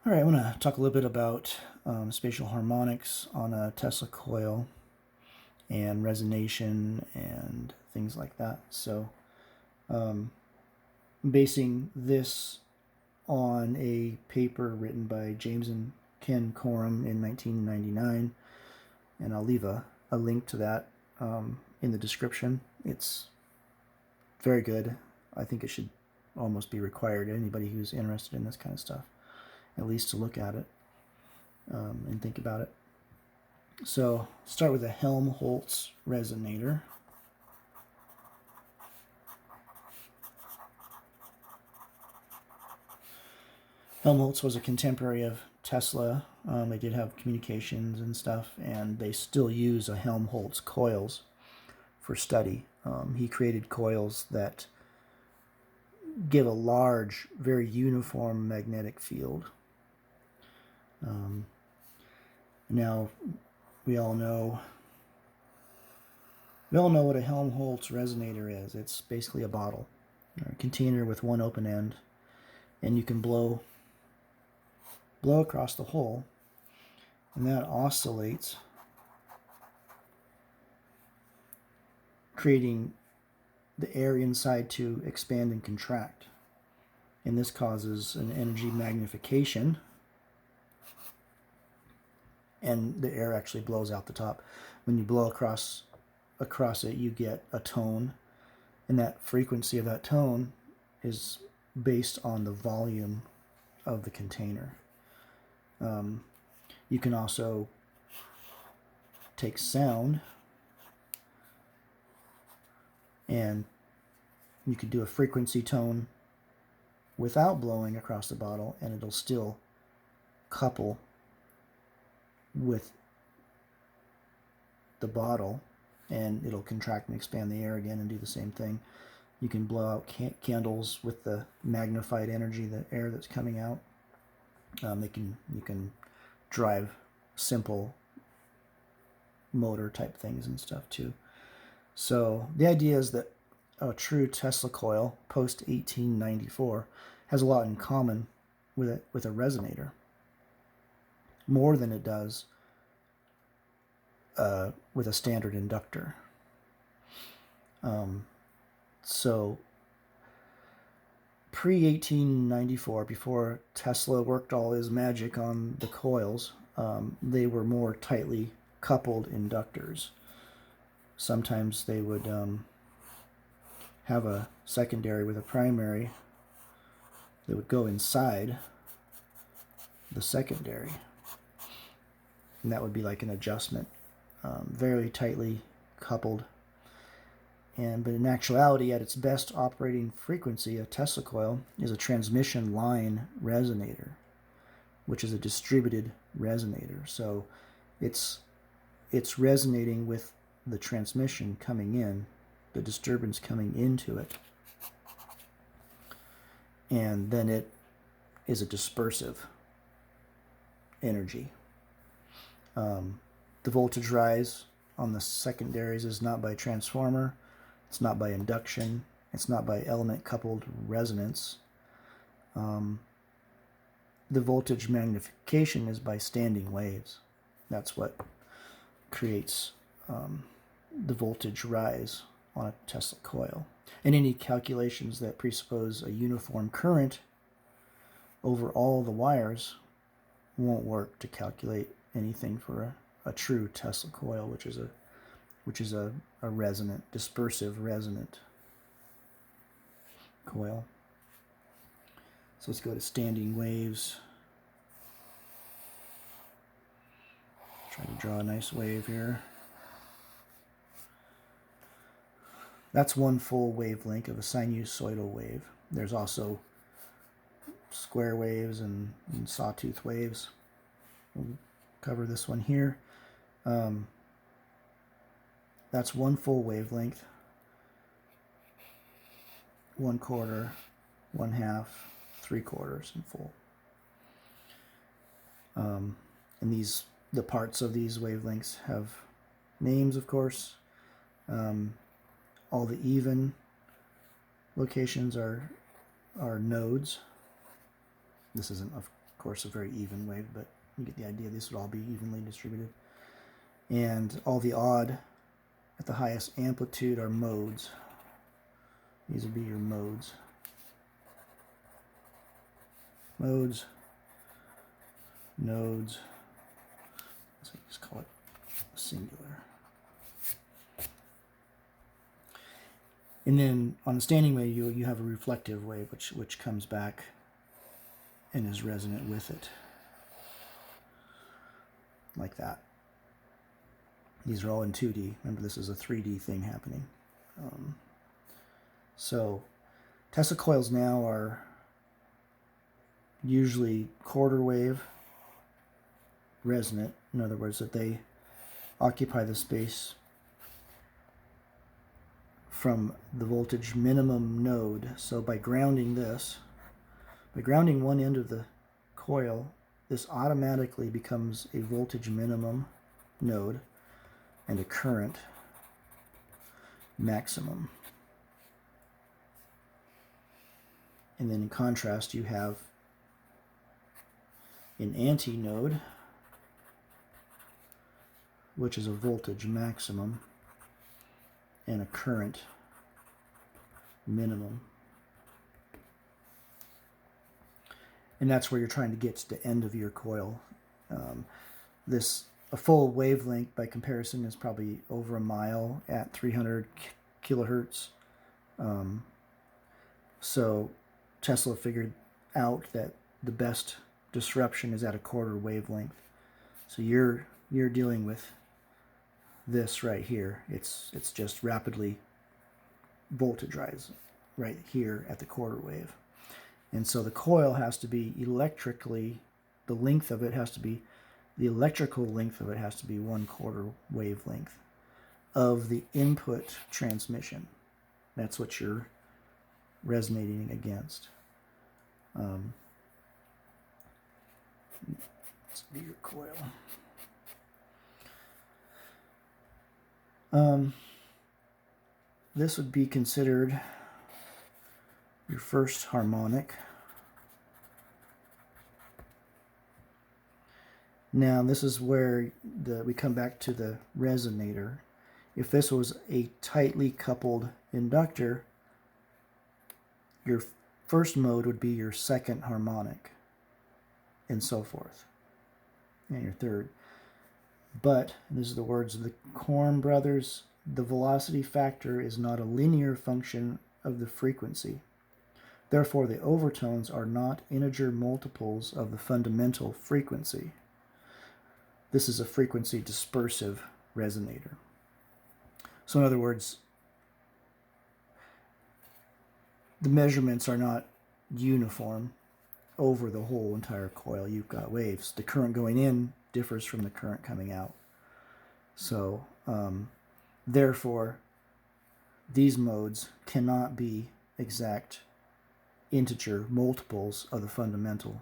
All right, I want to talk a little bit about spatial harmonics on a Tesla coil and resonation and things like that. So I'm basing this on a paper written by James and Ken Coram in 1999, and I'll leave a link to that in the description. It's very good. I think it should almost be required to anybody who's interested in this kind of stuff, at least to look at it and think about it. So start with a Helmholtz resonator. Helmholtz was a contemporary of Tesla. They did have communications and stuff, and they still use a Helmholtz coils for study. He created coils that give a large, very uniform magnetic field. Now, we all know what a Helmholtz resonator is. It's basically a bottle, or a container with one open end, and you can blow across the hole, and that oscillates, creating the air inside to expand and contract. And this causes an energy magnification, and the air actually blows out the top. When you blow across it, you get a tone, and that frequency of that tone is based on the volume of the container. You can also take sound, and you could do a frequency tone without blowing across the bottle, and it'll still couple with the bottle, and it'll contract and expand the air again and do the same thing. You can blow out candles with the magnified energy, the air that's coming out. You can drive simple motor type things and stuff too. So the idea is that a true Tesla coil post 1894 has a lot in common with a resonator, more than it does with a standard inductor. So pre-1894, before Tesla worked all his magic on the coils, they were more tightly coupled inductors. Sometimes they would have a secondary with a primary that would go inside the secondary, and that would be like an adjustment, very tightly coupled. But in actuality, at its best operating frequency, a Tesla coil is a transmission line resonator, which is a distributed resonator. So it's resonating with the transmission coming in, the disturbance coming into it, and then it is a dispersive energy. The voltage rise on the secondaries is not by transformer, it's not by induction, it's not by element coupled resonance. The voltage magnification is by standing waves. That's what creates the voltage rise on a Tesla coil. And any calculations that presuppose a uniform current over all the wires won't work to calculate anything for a true Tesla coil, which is a resonant, dispersive resonant coil. So let's go to standing waves. Try to draw a nice wave here. That's one full wavelength of a sinusoidal wave. There's also square waves and sawtooth waves. We'll cover this one here. That's one full wavelength, 1/4, 1/2, 3/4, and full. And the parts of these wavelengths have names, of course. All the even locations are nodes. This isn't, of course, a very even wave, but you get the idea. This would all be evenly distributed. And all the odd at the highest amplitude are modes. These would be your modes. Modes, nodes, so just call it singular. And then on the standing wave, you have a reflective wave, which comes back and is resonant with it, like that. These are all in 2D. Remember, this is a 3D thing happening. So Tesla coils now are usually quarter wave resonant. In other words, that they occupy the space from the voltage minimum node. So by grounding this, by grounding one end of the coil, this automatically becomes a voltage minimum node and a current maximum. And then in contrast, you have an anti-node, which is a voltage maximum, and a current minimum. And that's where you're trying to get to the end of your coil. A full wavelength, by comparison, is probably over a mile at 300 kilohertz. So Tesla figured out that the best disruption is at a quarter wavelength. So you're dealing with this right here. It's just rapidly voltage rise right here at the quarter wave. And so the coil has to be electrically, the length of it has to be, the electrical length of it has to be 1/4 wavelength of the input transmission. That's what you're resonating against. Let's do your coil. This would be considered your first harmonic. Now this is where we come back to the resonator. If this was a tightly coupled inductor, your first mode would be your second harmonic, and so forth, and your third. But, and these are the words of the Korn brothers, the velocity factor is not a linear function of the frequency. Therefore, the overtones are not integer multiples of the fundamental frequency. This is a frequency dispersive resonator. So in other words, the measurements are not uniform over the whole entire coil. You've got waves. The current going in differs from the current coming out. So therefore, these modes cannot be exact integer multiples of the fundamental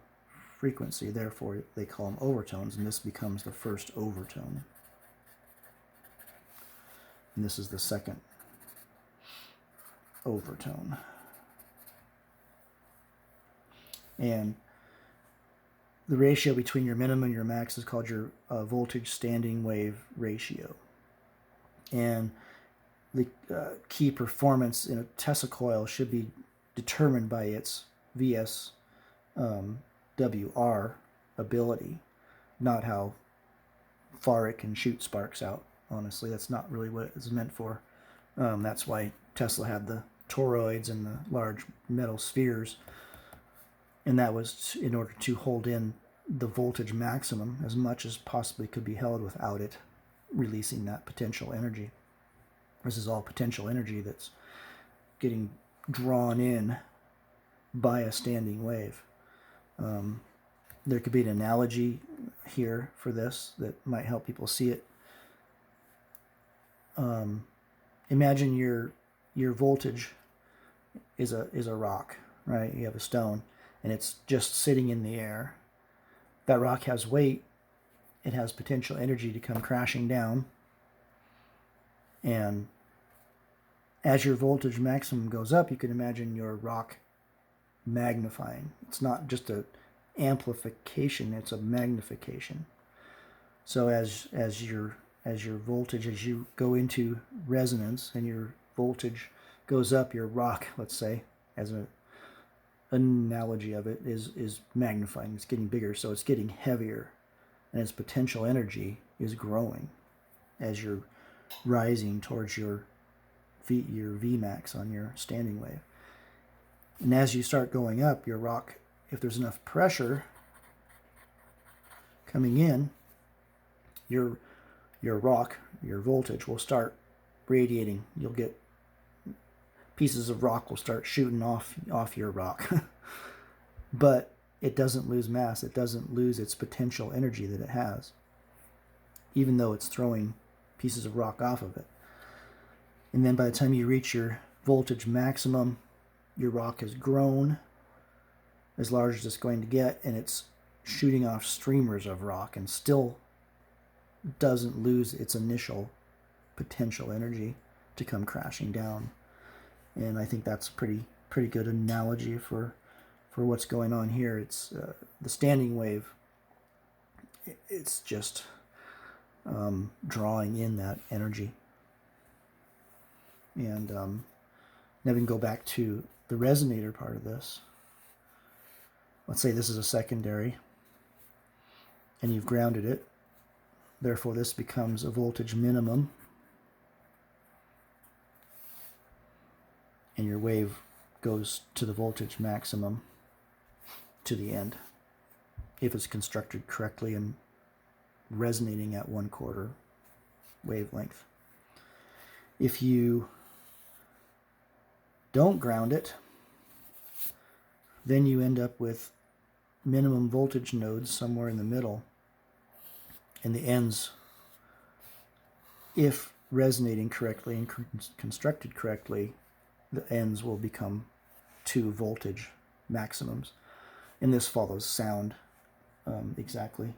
frequency. Therefore, they call them overtones, and this becomes the first overtone. And this is the second overtone. And the ratio between your minimum and your max is called your voltage standing wave ratio. And the key performance in a Tesla coil should be determined by its VSWR ability, not how far it can shoot sparks out. Honestly, that's not really what it's meant for. That's why Tesla had the toroids and the large metal spheres, and that was in order to hold in the voltage maximum as much as possibly could be held without it releasing that potential energy. This is all potential energy that's getting drawn in by a standing wave. There could be an analogy here for this that might help people see it. Imagine your voltage is a rock, right? You have a stone, and it's just sitting in the air. That rock has weight. It has potential energy to come crashing down. And as your voltage maximum goes up, you can imagine your rock magnifying. It's not just a amplification, it's a magnification. So as your voltage, as you go into resonance and your voltage goes up, your rock, let's say, as an analogy of it, is magnifying. It's getting bigger, so it's getting heavier, and its potential energy is growing as you're rising towards your Vmax on your standing wave. And as you start going up, your rock, if there's enough pressure coming in, your rock, your voltage will start radiating. You'll get pieces of rock will start shooting off your rock. But it doesn't lose mass. It doesn't lose its potential energy that it has, even though it's throwing pieces of rock off of it. And then by the time you reach your voltage maximum, your rock has grown as large as it's going to get, and it's shooting off streamers of rock and still doesn't lose its initial potential energy to come crashing down. And I think that's a pretty good analogy for what's going on here. It's the standing wave. It's just drawing in that energy. And then we can go back to the resonator part of this. Let's say this is a secondary, and you've grounded it. Therefore, this becomes a voltage minimum, and your wave goes to the voltage maximum to the end, if it's constructed correctly and resonating at 1/4 wavelength. If you don't ground it, then you end up with minimum voltage nodes somewhere in the middle, and the ends, if resonating correctly and constructed correctly, the ends will become 2 voltage maximums. And this follows sound exactly.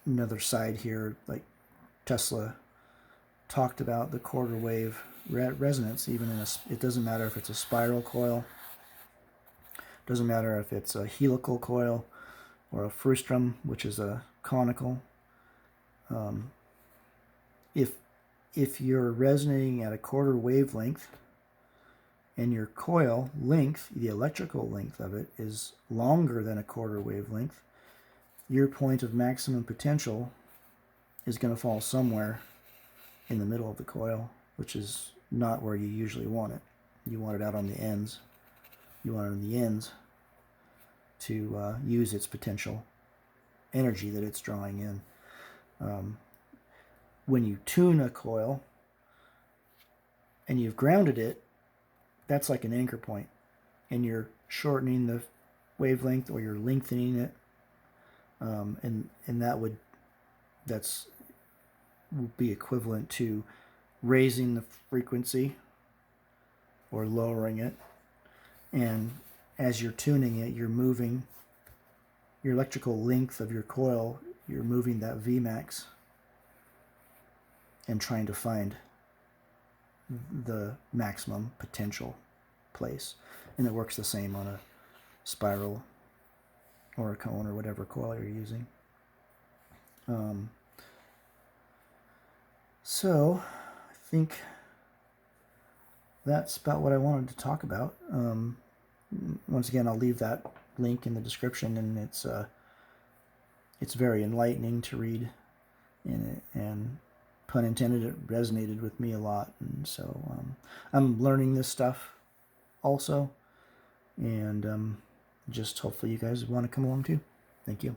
Another side here, like Tesla talked about the quarter wave resonance, even in it doesn't matter if it's a spiral coil, doesn't matter if it's a helical coil or a frustrum, which is a conical. If you're resonating at a quarter wavelength and your coil length, the electrical length of it, is longer than a quarter wavelength, your point of maximum potential is going to fall somewhere in the middle of the coil, which is not where you usually want it. You want it out on the ends. You want it on the ends to use its potential energy that it's drawing in. When you tune a coil and you've grounded it, that's like an anchor point, and you're shortening the wavelength or you're lengthening it, and that would be equivalent to raising the frequency or lowering it. And as you're tuning it, you're moving your electrical length of your coil, you're moving that Vmax and trying to find the maximum potential place. And it works the same on a spiral or a cone or whatever coil you're using. So I think that's about what I wanted to talk about. Once again, I'll leave that link in the description, and it's very enlightening to read, and pun intended, it resonated with me a lot. And so I'm learning this stuff also, and just hopefully you guys want to come along too. Thank you.